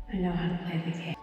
I know how to play the game.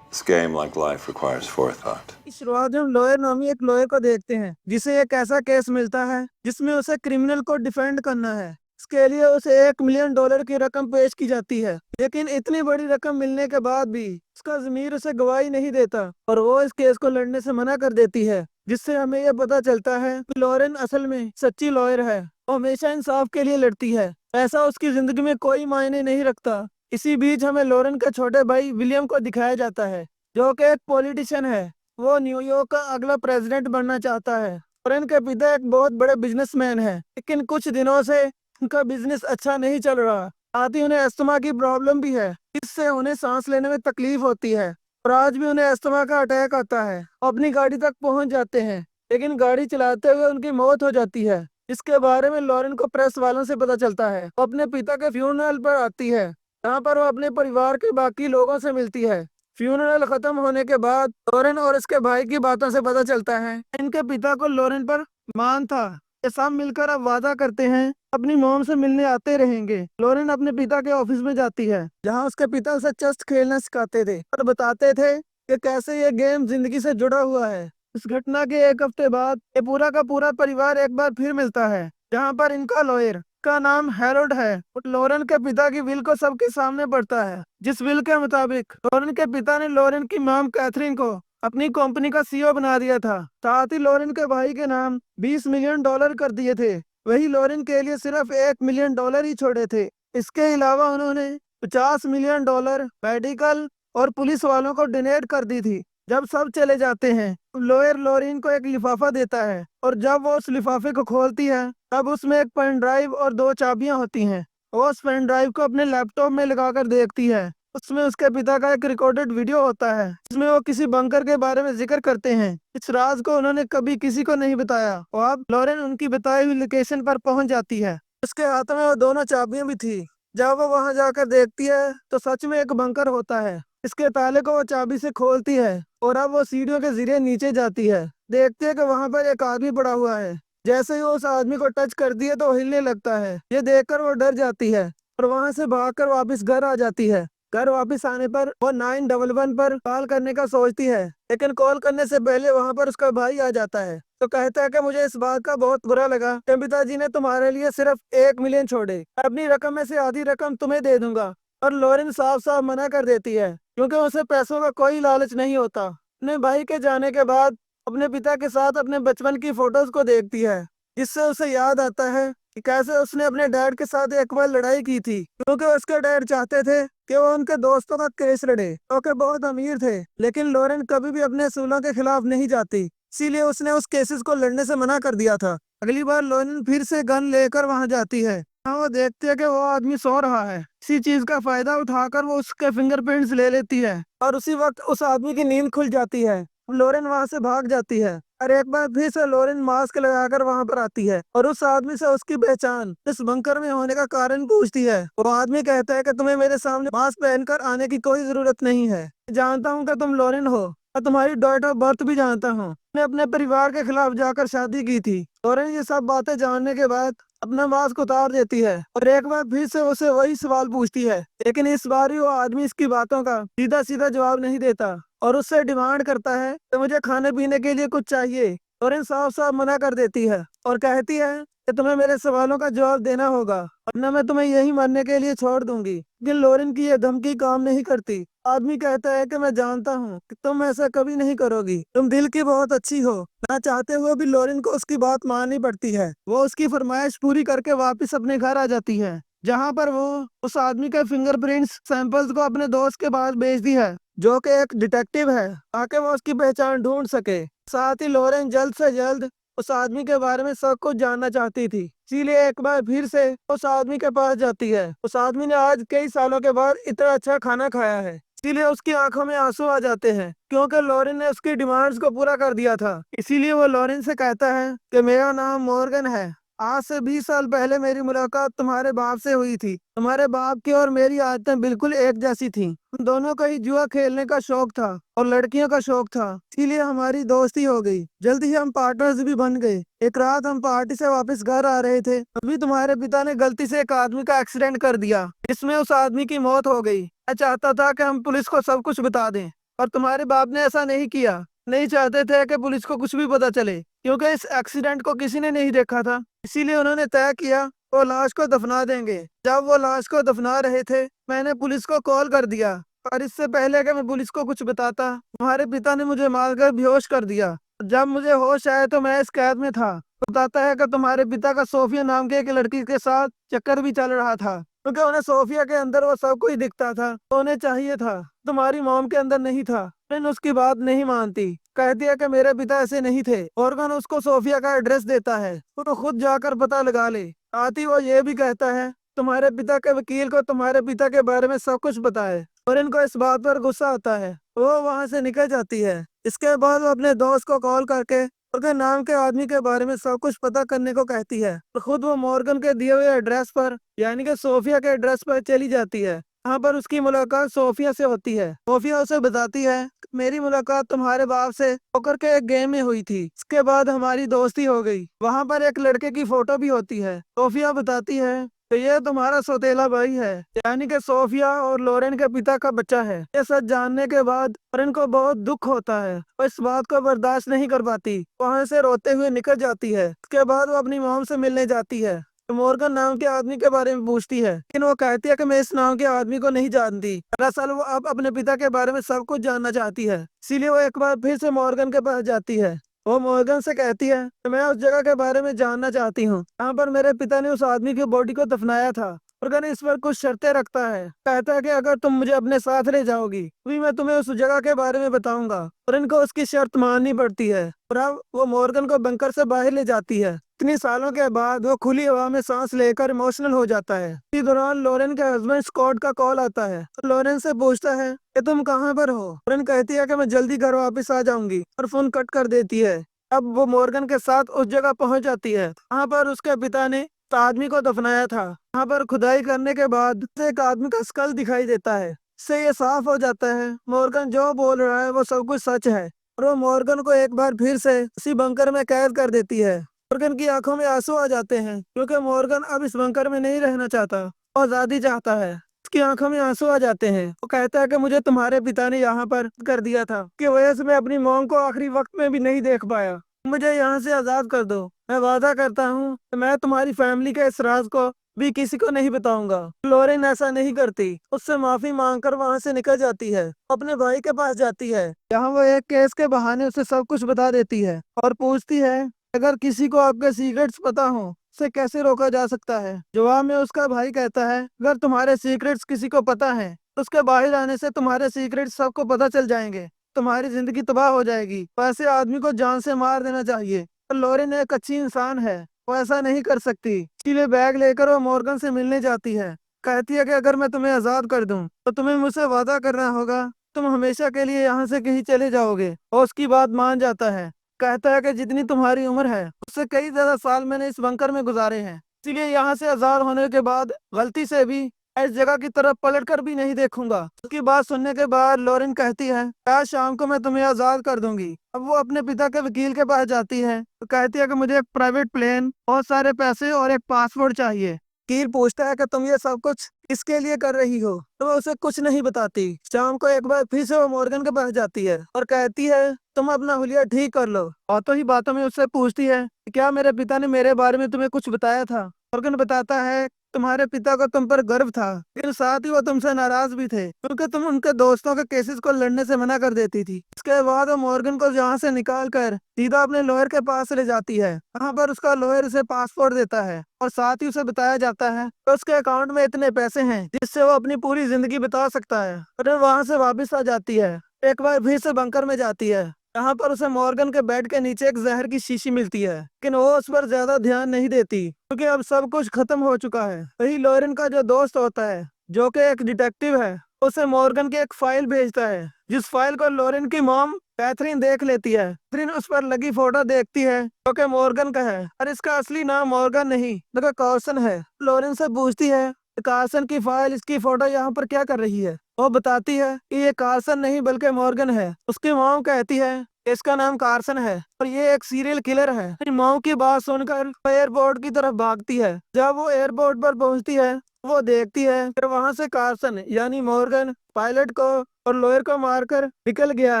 This game, like life, requires forethought. इस शुरुआत में हम lawyer नामी एक लॉयर को देखते हैं जिसे एक ऐसा केस मिलता है जिसमें उसे क्रिमिनल को डिफेंड करना है। इसके लिए उसे $1 मिलियन की रकम पेश की जाती है, लेकिन इतनी बड़ी रकम मिलने के बाद भी उसका ज़मीर उसे गवाही नहीं देता और वो इस केस को लड़ने से मना कर देती है, जिससे हमें यह पता चलता है कि लॉरेन असल में सच्ची लॉयर है। वो हमेशा इंसाफ के लिए लड़ती है, ऐसा उसकी जिंदगी में कोई मायने नहीं रखता। इसी बीच हमें लॉरेन का छोटे भाई विलियम को दिखाया जाता है, जो कि एक पॉलिटिशियन है। वो न्यूयॉर्क का अगला प्रेसिडेंट बनना चाहता है और इनके पिता एक बहुत बड़े बिजनेसमैन हैं, लेकिन कुछ दिनों से उनका बिजनेस अच्छा नहीं चल रहा। साथ ही उन्हें अस्थमा की प्रॉब्लम भी है, इससे उन्हें सांस लेने में तकलीफ होती है और आज भी उन्हें अस्थमा का अटैक आता है। वो अपनी गाड़ी तक पहुंच जाते हैं, लेकिन गाड़ी चलाते हुए उनकी मौत हो जाती है। इसके बारे में लॉरेन को प्रेस वालों से पता चलता है। वो अपने पिता के फ्यूनरल पर आती है, जहाँ पर वो अपने परिवार के बाकी लोगों से मिलती है। फ्यूनरल खत्म होने के बाद लॉरेन और इसके भाई की बातों से पता चलता है इनके पिता को लॉरेन पर मान था। ये सब मिलकर अब वादा करते हैं अपनी मॉम से मिलने आते रहेंगे। लॉरेन अपने पिता के ऑफिस में जाती है, जहां उसके पिता उसे चेस खेलना सिखाते थे और बताते थे कि कैसे ये गेम जिंदगी से जुड़ा हुआ है। इस घटना के एक हफ्ते बाद ये पूरा का पूरा परिवार एक बार फिर मिलता है, जहाँ पर इनका लॉयर का नाम हैरोल्ड है और लॉरेन के पिता की विल को सबके सामने पढ़ता है, जिस विल के मुताबिक लॉरेन के पिता ने लॉरेन की मॉम कैथरीन को अपनी कंपनी का सीईओ बना दिया था। साथ ही लॉरेन के भाई के नाम $20 मिलियन कर दिए थे। वही लॉरेन के लिए सिर्फ $1 मिलियन ही छोड़े थे। इसके अलावा उन्होंने $50 मिलियन मेडिकल और पुलिस वालों को डोनेट कर दी थी। जब सब चले जाते हैं, लॉयर लॉरेन को एक लिफाफा देता है और जब वो उस लिफाफे को खोलती है, तब उसमें एक पेन ड्राइव और 2 चाबियां होती हैं। वो उस पेन ड्राइव को अपने लैपटॉप में लगाकर देखती है। उसमें उसके पिता का एक रिकॉर्डेड वीडियो होता है, जिसमें वो किसी बंकर के बारे में जिक्र करते हैं। इस राज को उन्होंने कभी किसी को नहीं बताया और अब लॉरेन उनकी बताई हुई लोकेशन पर पहुंच जाती है। उसके हाथ में वो दोनों चाबियां भी थी। जब वो वहां जाकर देखती है तो सच में एक बंकर होता है। इसके ताले को वो चाबी से खोलती है और अब वो सीढ़ियों के जरिए नीचे जाती है। देखती है कि वहां पर एक आदमी पड़ा हुआ है। जैसे ही वो उस आदमी को टच करती है तो वो हिलने लगता है। ये देखकर वो डर जाती है और वहां से भागकर वापस घर आ जाती है। घर वापस आने पर वो 911 पर कॉल करने का सोचती है, लेकिन कॉल करने से पहले वहां पर उसका भाई आ जाता है। तो कहता है कि मुझे इस बात का बहुत बुरा लगा कि पिताजी ने तुम्हारे लिए सिर्फ $1 मिलियन छोड़े। अपनी रकम में से आधी रकम तुम्हें दे दूंगा। और लॉरेन साफ साफ मना कर देती है, क्योंकि उसे पैसों का कोई लालच नहीं होता। अपने भाई के जाने के बाद अपने पिता के साथ अपने बचपन की फोटोज को देखती है, जिससे उसे याद आता है कि कैसे उसने अपने डैड के साथ एक बार लड़ाई की थी, क्योंकि उसके डैड चाहते थे कि वो उनके दोस्तों का केस लड़े, क्योंकि बहुत अमीर थे। लेकिन लॉरेन कभी भी अपने असूलों के खिलाफ नहीं जाती, इसीलिए उसने उस केसेस को लड़ने से मना कर दिया था। अगली बार लॉरेन फिर से गन लेकर वहां जाती है। हाँ, वो देखती है कि वो आदमी सो रहा है। इसी चीज का फायदा उठाकर वो उसके फिंगरप्रिंट्स ले लेती है और उसी वक्त उस आदमी की नींद खुल जाती है। लॉरेन वहां से भाग जाती है और एक बार फिर से लॉरेन मास्क लगाकर वहां पर आती है और उस आदमी से उसकी पहचान, इस बंकर में होने का कारण पूछती है। वो आदमी कहता है कि तुम्हें मेरे सामने मास्क पहनकर आने की कोई जरूरत नहीं है। जानता हूँ कि तुम लॉरेन हो और तुम्हारी डेट ऑफ बर्थ भी जानता हूँ। मैं अपने परिवार के खिलाफ जाकर शादी की थी। लॉरेन ये सब बातें जानने के बाद अपना मास्क उतार देती है और एक बार फिर से उसे वही सवाल पूछती है, लेकिन इस बार ही वो आदमी इसकी बातों का सीधा सीधा जवाब नहीं देता और उससे डिमांड करता है कि मुझे खाने पीने के लिए कुछ चाहिए। लॉरेन साफ साफ मना कर देती है और कहती है कि तुम्हें मेरे सवालों का जवाब देना होगा, वरना मैं तुम्हें यहीं मरने के लिए छोड़ दूंगी। लेकिन लॉरेन की यह धमकी काम नहीं करती। आदमी कहता है कि मैं जानता हूँ कि तुम ऐसा कभी नहीं करोगी, तुम दिल की बहुत अच्छी हो। ना चाहते हुए भी लॉरेन को उसकी बात माननी पड़ती है। वो उसकी फरमाइश पूरी करके वापस अपने घर आ जाती है, जहाँ पर वो उस आदमी के फिंगरप्रिंट्स सैंपल्स को अपने दोस्त के पास भेजती है, जो कि एक डिटेक्टिव है, ताकि वो उसकी पहचान ढूंढ सके। साथ ही लॉरेन जल्द से जल्द उस आदमी के बारे में सब कुछ जानना चाहती थी, इसीलिए एक बार फिर से उस आदमी के पास जाती है। उस आदमी ने आज कई सालों के बाद इतना अच्छा खाना खाया है, इसीलिए उसकी आंखों में आंसू आ जाते हैं, क्योंकि लॉरेन ने उसकी डिमांड्स को पूरा कर दिया था। इसीलिए वो लॉरेन से कहता है कि मेरा नाम मॉर्गन है आज से 20 साल पहले मेरी मुलाकात तुम्हारे बाप से हुई थी। तुम्हारे बाप की और मेरी आदतें बिल्कुल एक जैसी थीं। हम दोनों को ही जुआ खेलने का शौक था और लड़कियों का शौक था, इसीलिए हमारी दोस्ती हो गई। जल्दी ही हम पार्टनर्स भी बन गए। एक रात हम पार्टी से वापस घर आ रहे थे, तभी तुम्हारे पिता ने गलती से एक आदमी का एक्सीडेंट कर दिया, जिसमें उस आदमी की मौत हो गई। मैं चाहता था कि हम पुलिस को सब कुछ बता दें, और तुम्हारे बाप ने ऐसा नहीं किया। नहीं चाहते थे कि पुलिस को कुछ भी पता चले, क्योंकि इस एक्सीडेंट को किसी ने नहीं देखा था। इसीलिए उन्होंने तय किया वो लाश को दफना देंगे। जब वो लाश को दफना रहे थे, मैंने पुलिस को कॉल कर दिया, और इससे पहले कि मैं पुलिस को कुछ बताता, तुम्हारे पिता ने मुझे मारकर बेहोश कर दिया। जब मुझे होश आया तो मैं इस कैद में था। बताता है कि तुम्हारे पिता का सोफिया नाम के एक लड़की के साथ चक्कर भी चल रहा था, क्योंकि उन्हें सोफिया के अंदर वो सब कुछ दिखता था, तो उन्हें चाहिए था। तुम्हारी मॉम के अंदर नहीं था, लेकिन उसकी बात नहीं मानती। कहती है कि मेरे पिता ऐसे नहीं थे। मॉर्गन उसको सोफिया का एड्रेस देता है, तो खुद जाकर पता लगा ले। साथ ही वो ये भी कहता है तुम्हारे पिता के वकील को तुम्हारे पिता के बारे में सब कुछ बताए, और इनको इस बात पर गुस्सा आता है। वो वहां से निकल जाती है। इसके बाद वो अपने दोस्त को कॉल करके उसके नाम के आदमी के बारे में सब कुछ पता करने को कहती है, और खुद वो मॉर्गन के दिए हुए एड्रेस पर, यानी कि सोफिया के एड्रेस पर चली जाती है। यहाँ पर उसकी मुलाकात सोफिया से होती है। सोफिया उसे बताती है मेरी मुलाकात तुम्हारे बाप से पोकर के एक गेम में हुई थी। इसके बाद हमारी दोस्ती हो गई। वहाँ पर एक लड़के की फोटो भी होती है। सोफिया बताती है तो ये तुम्हारा सौतेला भाई है, यानी कि सोफिया और लोरेन के पिता का बच्चा है। ये सच जानने के बाद लोरेन को बहुत दुख होता है। वो इस बात को बर्दाश्त नहीं कर पाती, वहाँ से रोते हुए निकल जाती है। उसके बाद वो अपनी मॉम से मिलने जाती है, तो मॉर्गन नाम के आदमी के बारे में पूछती है, लेकिन वो कहती है कि मैं इस नाम के आदमी को नहीं जानती। दरअसल वो अब अपने पिता के बारे में सब कुछ जानना चाहती है, इसीलिए वो एक बार फिर से मॉर्गन के पास जाती है। वो मॉर्गन से कहती है कि मैं उस जगह के बारे में जानना चाहती हूँ जहाँ पर मेरे पिता ने उस आदमी की बॉडी को दफनाया था। मॉर्गन इस पर कुछ शर्तें रखता है। कहता है कि अगर तुम मुझे अपने साथ ले जाओगी तभी मैं तुम्हें उस जगह के बारे में बताऊंगा, और इनको उसकी शर्त माननी पड़ती है। और अब वो मॉर्गन को बंकर से बाहर ले जाती है। इतनी सालों के बाद वो खुली हवा में सांस लेकर इमोशनल हो जाता है। इसी दौरान लोरेन के हस्बैंड स्कॉट का कॉल आता है, तो लोरेन से पूछता है कि तुम कहाँ पर हो। लोरेन कहती है कि मैं जल्दी घर वापस आ जाऊंगी, और फोन कट कर देती है। अब वो मॉर्गन के साथ उस जगह पहुंच जाती है वहाँ पर उसके पिता ने उस आदमी को दफनाया था। वहाँ पर खुदाई करने के बाद उसे एक आदमी का स्कल दिखाई देता है। इससे ये साफ हो जाता है मॉर्गन जो बोल रहा है वो सब कुछ सच है, और वो मॉर्गन को एक बार फिर से उसी बंकर में कैद कर देती है। मॉर्गन की आंखों में आंसू आ जाते हैं, क्योंकि मॉर्गन अब इस बंकर में नहीं रहना चाहता और आजादी चाहता है। उसकी आंखों में आंसू आ जाते हैं। वो कहता है कि मुझे तुम्हारे पिता ने यहाँ पर कर दिया था, कि वजह से मैं अपनी मॉम को आखिरी वक्त में भी नहीं देख पाया। मुझे यहाँ से आजाद कर दो। मैं वादा करता हूँ कि मैं तुम्हारी फैमिली के इस राज को भी किसी को नहीं बताऊंगा। लोरेन ऐसा नहीं करती, उससे माफी मांगकर वहां से निकल जाती है, अपने भाई के पास जाती है। यहाँ वो एक केस के बहाने उसे सब कुछ बता देती है और पूछती है अगर किसी को आपके सीक्रेट्स पता हो उसे कैसे रोका जा सकता है। जवाब में उसका भाई कहता है अगर तुम्हारे सीक्रेट्स किसी को पता है तो उसके बाहर आने से तुम्हारे सीक्रेट्स सबको पता चल जाएंगे, तुम्हारी जिंदगी तबाह हो जाएगी। वैसे आदमी को जान से मार देना चाहिए, पर लोरेन एक अच्छी इंसान है, वो ऐसा नहीं कर सकती। इसीलिए बैग लेकर वो मॉर्गन से मिलने जाती है। कहती है कि अगर मैं तुम्हें आजाद कर दूं तो तुम्हें मुझसे वादा करना होगा तुम हमेशा के लिए यहाँ से कहीं चले जाओगे। और उसकी बात मान जाता है। कहता है कि जितनी तुम्हारी उम्र है उससे कई ज्यादा साल मैंने इस बंकर में गुजारे हैं, इसीलिए यहाँ से आजाद होने के बाद गलती से भी इस जगह की तरफ पलट कर भी नहीं देखूंगा। उसकी बात सुनने के बाद लोरेन कहती है आज शाम को मैं तुम्हें आजाद कर दूंगी। अब वो अपने पिता के वकील के पास जाती है, तो कहती है कि मुझे एक प्राइवेट प्लेन, बहुत सारे पैसे और एक पासपोर्ट चाहिए। वकील पूछता है कि तुम ये सब कुछ इसके लिए कर रही हो, तो वो उसे कुछ नहीं बताती। शाम को एक बार फिर से वो मॉर्गन के पास जाती है और कहती है तुम अपना हुलिया ठीक कर लो। बातों ही बातों में उससे पूछती है क्या मेरे पिता ने मेरे बारे में तुम्हें कुछ बताया था। मॉर्गन बताता है तुम्हारे पिता को तुम पर गर्व था, लेकिन साथ ही वो तुमसे नाराज भी थे क्योंकि तुम उनके दोस्तों के केसेस को लड़ने से मना कर देती थी। इसके बाद वो मॉर्गन को यहाँ से निकाल कर सीधा अपने लॉयर के पास ले जाती है। वहाँ पर उसका लॉयर उसे पासपोर्ट देता है और साथ ही उसे बताया जाता है कि उसके अकाउंट में इतने पैसे हैं जिससे वो अपनी पूरी जिंदगी बिता सकता है। और वहाँ से वापस आ जाती है। एक बार फिर से बंकर में जाती है। यहाँ पर उसे मॉर्गन के बेड के नीचे एक जहर की शीशी मिलती है, लेकिन वो उस पर ज्यादा ध्यान नहीं देती क्योंकि अब सब कुछ खत्म हो चुका है। वही लोरेन का जो दोस्त होता है जो कि एक डिटेक्टिव है, उसे मॉर्गन की एक फाइल भेजता है, जिस फाइल को लॉरेन की मॉम कैथरीन देख लेती है। कैथरीन उस पर लगी फोटो देखती है जो कि मॉर्गन का है, और इसका असली नाम मॉर्गन नहीं बल्कि कार्सन है। लॉरेन से पूछती है कार्सन की फाइल इसकी फोटो यहाँ पर क्या कर रही है। वो बताती है कि ये कार्सन नहीं बल्कि मॉर्गन है। उसकी मॉम कहती है इसका नाम कार्सन है और ये एक सीरियल किलर है। अपनी मॉम की बात सुनकर वो एयरपोर्ट की तरफ भागती है। जब वो एयरपोर्ट पर पहुंचती है वो देखती है कि वहां से कार्सन यानी मॉर्गन पायलट को और लॉयर को मारकर निकल गया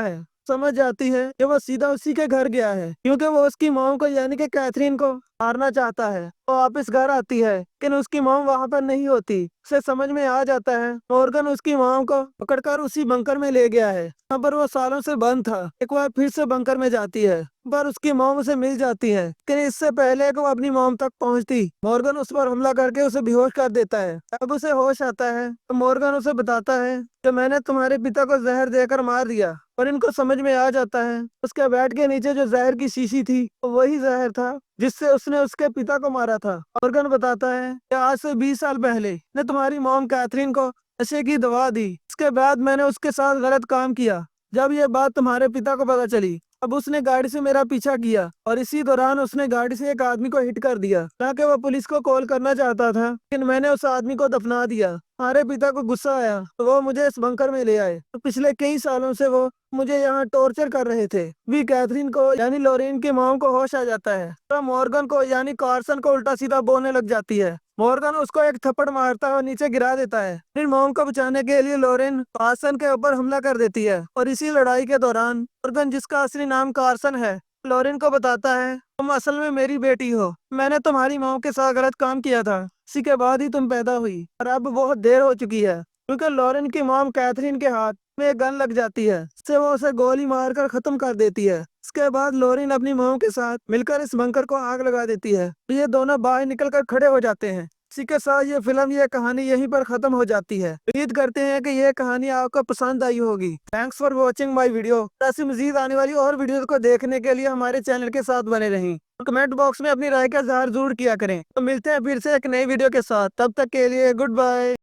है। समझ जाती है कि वो सीधा उसी के घर गया है, क्योंकि वो उसकी मॉम को यानी कि कैथरीन को मारना चाहता है। वो वापस घर आती है लेकिन उसकी मॉम वहां पर नहीं होती। उसे समझ में आ जाता है मॉर्गन उसकी मॉम को पकड़कर उसी बंकर में ले गया है जहाँ पर वो सालों से बंद था। एक बार फिर से बंकर में जाती है पर उसकी मॉम उसे मिल जाती है, लेकिन इससे पहले कि वो अपनी मॉम तक पहुंचती मॉर्गन उस पर हमला करके उसे बेहोश कर देता है। अब उसे होश आता है तो मॉर्गन उसे बताता है कि मैंने तुम्हारे पिता को जहर देकर मार दिया। और इनको समझ में आ जाता है उसके बेड के नीचे जो जहर की शीशी थी वो वही जहर था जिससे उसने उसके पिता को मारा था। मॉर्गन बताता है कि आज से 20 साल पहले ने तुम्हारी मॉम कैथरीन को नशे की दवा दी। इसके बाद मैंने उसके साथ गलत काम किया। जब ये बात तुम्हारे पिता को पता चली अब उसने गाड़ी से मेरा पीछा किया और इसी दौरान उसने गाड़ी से एक आदमी को हिट कर दिया। हालांकि वो पुलिस को कॉल करना चाहता था लेकिन मैंने उस आदमी को दफना दिया। हमारे पिता को गुस्सा आया तो वो मुझे इस बंकर में ले आए। तो पिछले कई सालों से वो मुझे यहाँ टॉर्चर कर रहे थे। भी कैथरीन को यानी लॉरेन की मॉम को होश आ जाता है तो मॉर्गन को यानी कार्सन को उल्टा सीधा बोलने लग जाती है। मॉर्गन उसको एक थप्पड़ मारता है और नीचे गिरा देता है। फिर मॉम को बचाने के लिए लॉरेन कार्सन के ऊपर हमला कर देती है और इसी लड़ाई के दौरान मॉर्गन जिसका असली नाम कार्सन है लॉरेन को बताता है तुम असल में मेरी बेटी हो। मैंने तुम्हारी मॉम के साथ गलत काम किया था, इसी के बाद ही तुम पैदा हुई और अब बहुत देर हो चुकी है। क्योंकि लॉरेन की मॉम कैथरीन के हाथ में एक गन लग जाती है इससे वो उसे गोली मारकर खत्म कर देती है। इसके बाद लॉरेन अपनी मॉम के साथ मिलकर इस बंकर को आग लगा देती है। ये दोनों बाहर निकलकर खड़े हो जाते हैं। इसी के साथ ये कहानी यहीं पर खत्म हो जाती है। उम्मीद करते हैं कि ये कहानी आपको पसंद आई होगी। Thanks for watching my video. ऐसी मजीद आने वाली और वीडियोस को देखने के लिए हमारे चैनल के साथ बने रहें। कमेंट बॉक्स में अपनी राय का इजहार जरूर किया करें। तो मिलते हैं फिर से एक नई वीडियो के साथ, तब तक के लिए गुड बाय।